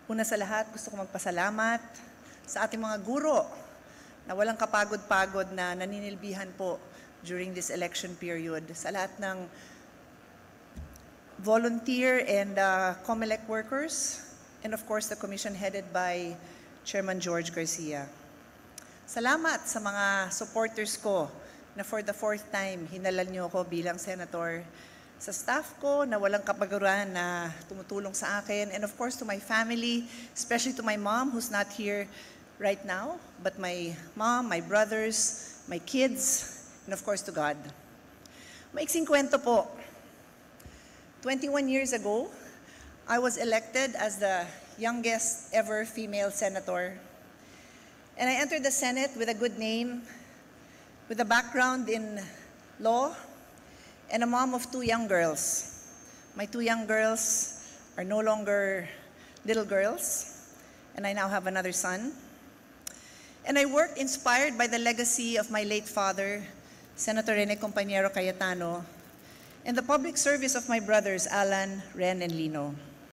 Una sa lahat, gusto ko magpasalamat sa ating mga guro na walang kapagod-pagod na naninilbihan po during this election period. Sa lahat ng volunteer and COMELEC workers, and of course the commission headed by Chairman George Garcia. Salamat sa mga supporters ko na for the fourth time hinalal niyo ako bilang senator, sa staff ko na walang kapaguran na tumutulong sa akin, and of course to my family, especially to my mom who's not here right now, but my mom, my brothers, my kids, and of course to God. Maiksing kwento po. 21 years ago, I was elected as the youngest ever female senator. And I entered the Senate with a good name, with a background in law, and a mom of 2 young girls. My 2 young girls are no longer little girls, and I now have another son. And I worked inspired by the legacy of my late father, Senator Rene Compañero Cayetano, and the public service of my brothers, Alan, Ren, and Lino.